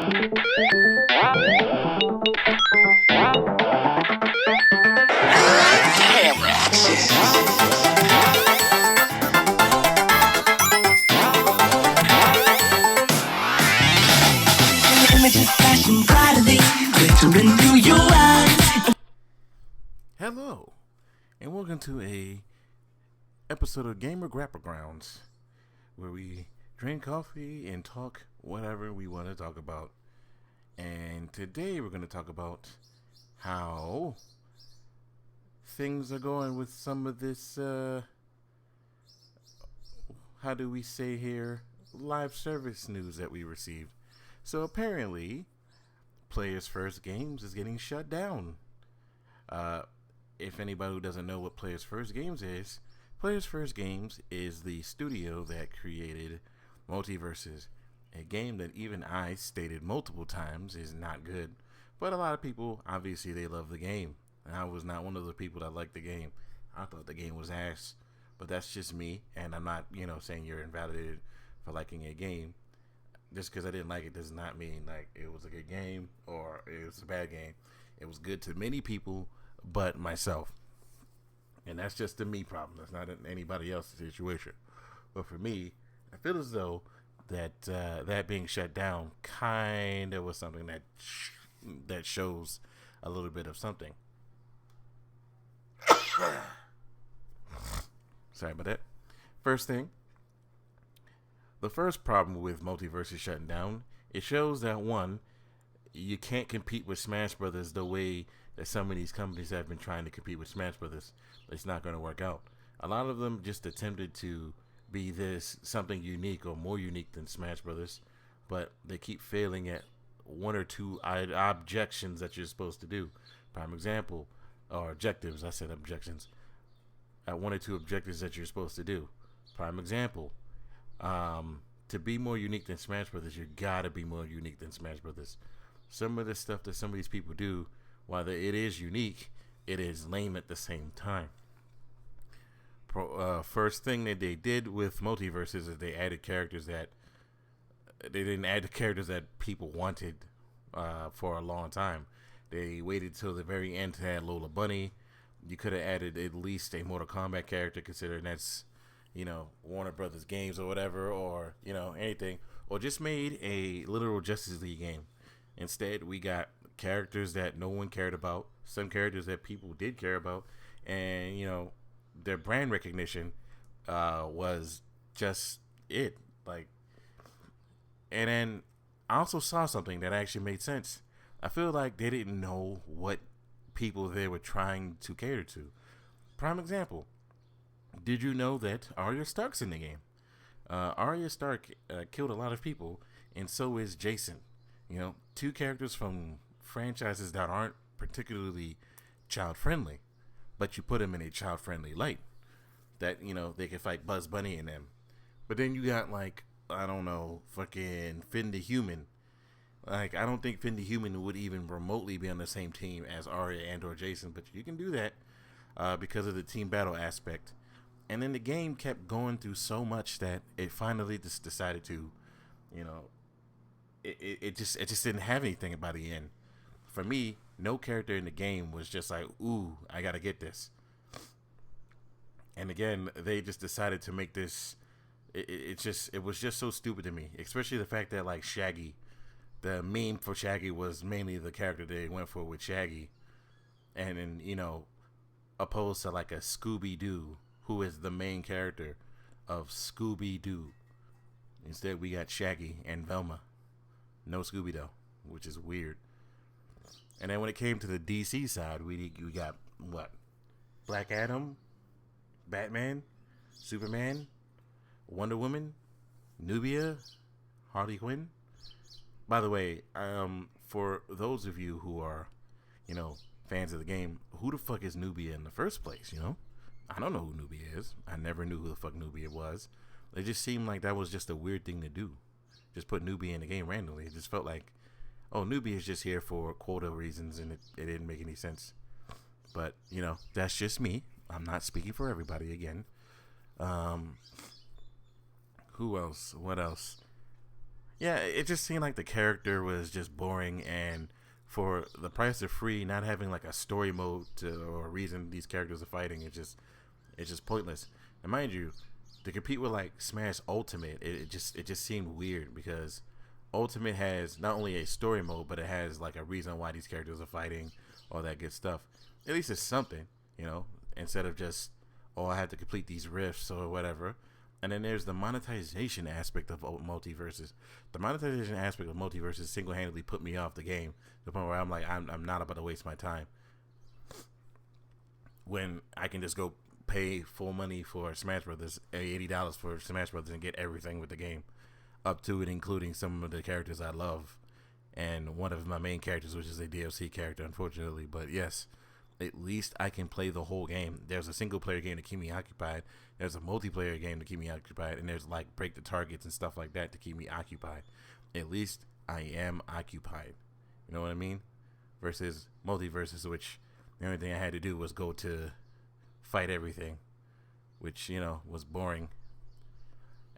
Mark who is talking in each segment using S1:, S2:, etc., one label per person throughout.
S1: Hello, and welcome to a episode of Gamer Grapple Grounds, where we drink coffee and talk whatever we want to talk about. And today we're going to talk about how things are going with some of this, how do we say here, live service news that we received. So apparently, Players First Games is getting shut down. If anybody who doesn't know what Players First Games is the studio that created Multiverses, a game that even I stated multiple times is not good. But a lot of people, obviously, they love the game. And I was not one of the people that liked the game. I thought the game was ass. But that's just me, and I'm not, saying you're invalidated for liking a game. Just because I didn't like it does not mean like it was a good game or it was a bad game. It was good to many people but myself. And that's just a me problem. That's not anybody else's situation. But for me, I feel as though that that being shut down kind of was something that shows a little bit of something. Sorry about that. First thing. The first problem with Multiverses shutting down, it shows that one, you can't compete with Smash Brothers the way that some of these companies have been trying to compete with Smash Brothers. It's not going to work out. A lot of them just attempted to be something unique or more unique than Smash Brothers, but they keep failing at one or two objections that you're supposed to do. Prime example, or objectives. I said objections. At one or two objectives that you're supposed to do. Prime example. To be more unique than Smash Brothers, you gotta be more unique than Smash Brothers. Some of the stuff that some of these people do, while it is unique, it is lame at the same time. First thing that they did with Multiverses is they added characters that they didn't add the characters that people wanted for a long time. They waited till the very end to add Lola Bunny. You could have added at least a Mortal Kombat character, considering that's Warner Brothers games or whatever, or, anything, or just made a literal Justice League game. Instead, we got characters that no one cared about, some characters that people did care about, and, their brand recognition was just it. And then I also saw something that actually made sense. I feel like they didn't know what people they were trying to cater to. Prime example. Did you know that Arya Stark's in the game? Arya Stark killed a lot of people, and so is Jason. Two characters from franchises that aren't particularly child-friendly, but you put them in a child-friendly light. That, they can fight Buzz Bunny in them. But then you got, fucking Finn the Human. I don't think Finn the Human would even remotely be on the same team as Arya and or Jason, but you can do that because of the team battle aspect. And then the game kept going through so much that it finally just decided to, it just didn't have anything by the end. For me, no character in the game was just like, ooh, I gotta get this. And again, they just decided to make this. It was just so stupid to me, especially the fact that Shaggy, the meme for Shaggy was mainly the character they went for with Shaggy, and then opposed to a Scooby-Doo, who is the main character of Scooby-Doo. Instead, we got Shaggy and Velma. No Scooby, though, which is weird. And then when it came to the DC side, we got, what? Black Adam, Batman, Superman, Wonder Woman, Nubia, Harley Quinn. By the way, for those of you who are, fans of the game, who the fuck is Nubia in the first place, I don't know who Nubia is. I never knew who the fuck Nubia was. It just seemed like that was just a weird thing to do. Just put Nubia in the game randomly. It just felt like, oh, Nubia is just here for quota reasons, and it didn't make any sense. But, that's just me. I'm not speaking for everybody again. Who else? What else? Yeah, it just seemed like the character was just boring, and for the price of free, not having like a story mode or a reason these characters are fighting, it's just pointless. And mind you, to compete with like Smash Ultimate, it just seemed weird because Ultimate has not only a story mode, but it has like a reason why these characters are fighting, all that good stuff. At least it's something, you know, instead of just, oh, I have to complete these rifts or whatever. And then there's the monetization aspect of multiverses. The monetization aspect of multiverses single-handedly put me off the game to the point where I'm like, I'm not about to waste my time when I can just go pay full money for Smash Brothers, $80 for Smash Brothers, and get everything with the game, up to and including some of the characters I love, and one of my main characters, which is a DLC character, unfortunately. But yes, at least I can play the whole game. There's a single player game to keep me occupied. There's a multiplayer game to keep me occupied, and there's like break the targets and stuff like that to keep me occupied. At least I am occupied. You know what I mean? Versus multiverses, which the only thing I had to do was go to fight everything, which, you know, was boring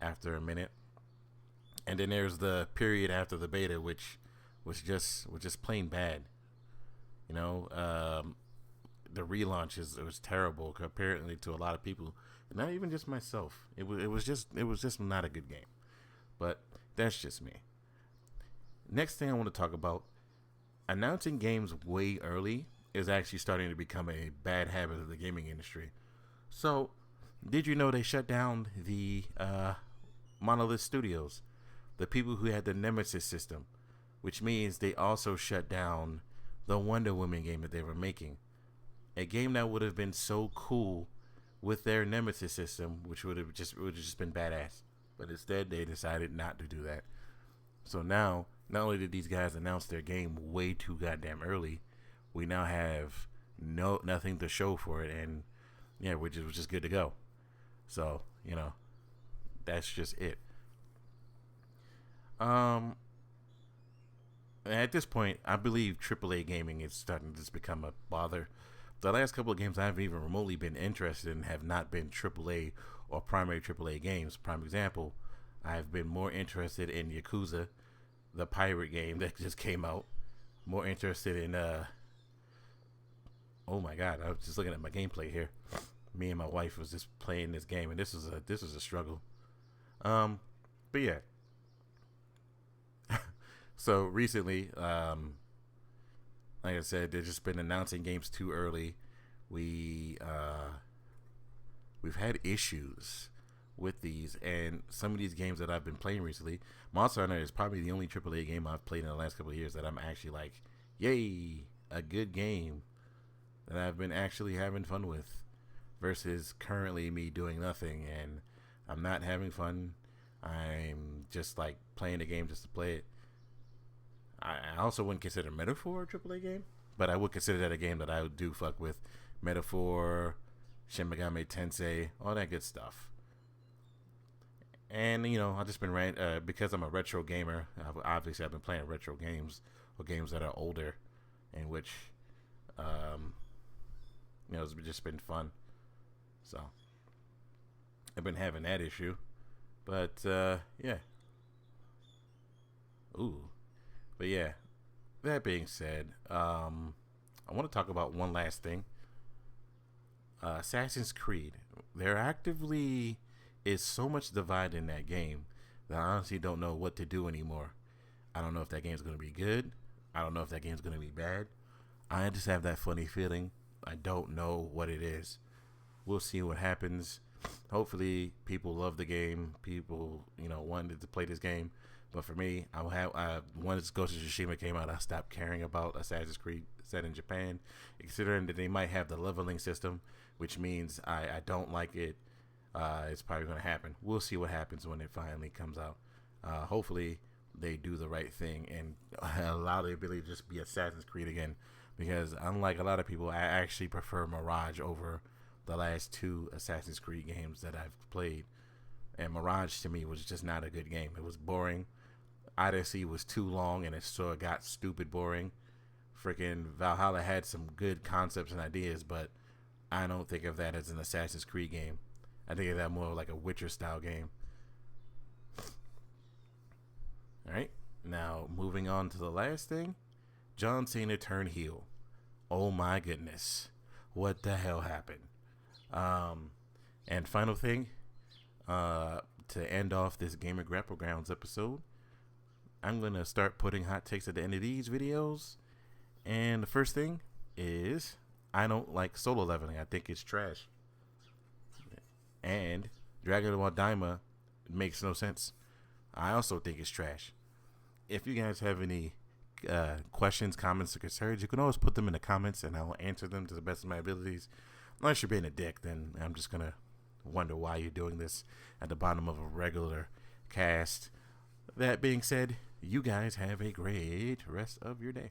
S1: after a minute. And then there's the period after the beta, which was just plain bad. You know, the relaunch it was terrible apparently to a lot of people, not even just myself. It was just not a good game. But that's just me. Next thing I want to talk about, announcing games way early is actually starting to become a bad habit of the gaming industry. So, did you know they shut down the Monolith Studios, the people who had the Nemesis system, which means they also shut down the Wonder Woman game that they were making, a game that would have been so cool with their Nemesis system, which would have just been badass. But instead, they decided not to do that. So now, not only did these guys announce their game way too goddamn early, we now have nothing to show for it, and yeah, we're just good to go. So, you know, that's just it. At this point, I believe AAA gaming is starting to just become a bother. The last couple of games I've even remotely been interested in have not been AAA or primary AAA games. Prime example, I've been more interested in Yakuza, the pirate game that just came out. More interested in oh my god, I was just looking at my gameplay here. Me and my wife was just playing this game, and this was a struggle. But yeah. So recently, like I said, they've just been announcing games too early. We've had issues with these, and some of these games that I've been playing recently, Monster Hunter is probably the only AAA game I've played in the last couple of years that I'm actually like, yay, a good game that I've been actually having fun with, versus currently me doing nothing, and I'm not having fun. I'm just like playing the game just to play it. I also wouldn't consider Metaphor a AAA game, but I would consider that a game that I do fuck with. Metaphor, Shin Megami Tensei, all that good stuff. And, you know, I've just been because I'm a retro gamer. I've been playing retro games or games that are older, in which, you know, it's just been fun. So I've been having that issue, but yeah. Ooh. But yeah, that being said, I want to talk about one last thing. Assassin's Creed. There actively is so much divide in that game that I honestly don't know what to do anymore. I don't know if that game's going to be good. I don't know if that game's going to be bad. I just have that funny feeling. I don't know what it is. We'll see what happens. Hopefully, people love the game. People, you know, wanted to play this game. But for me, once Ghost of Tsushima came out, I stopped caring about Assassin's Creed set in Japan, considering that they might have the leveling system, which means I don't like it. It's probably going to happen. We'll see what happens when it finally comes out. Hopefully, they do the right thing and allow the ability to just be Assassin's Creed again. Because unlike a lot of people, I actually prefer Mirage over the last two Assassin's Creed games that I've played. And Mirage, to me, was just not a good game. It was boring. Odyssey was too long, and it sort of got stupid boring. Freaking Valhalla had some good concepts and ideas, but I don't think of that as an Assassin's Creed game. I think of that more like a Witcher style game. All right. Now, moving on to the last thing. John Cena turned heel. Oh my goodness. What the hell happened? And final thing, to end off this Gamer Grapple Grounds episode, I'm going to start putting hot takes at the end of these videos. And the first thing is, I don't like solo leveling. I think it's trash. And Dragon Ball Daima makes no sense. I also think it's trash. If you guys have any questions, comments, or concerns, you can always put them in the comments and I'll answer them to the best of my abilities. Unless you're being a dick, then I'm just going to wonder why you're doing this at the bottom of a regular cast. That being said, you guys have a great rest of your day.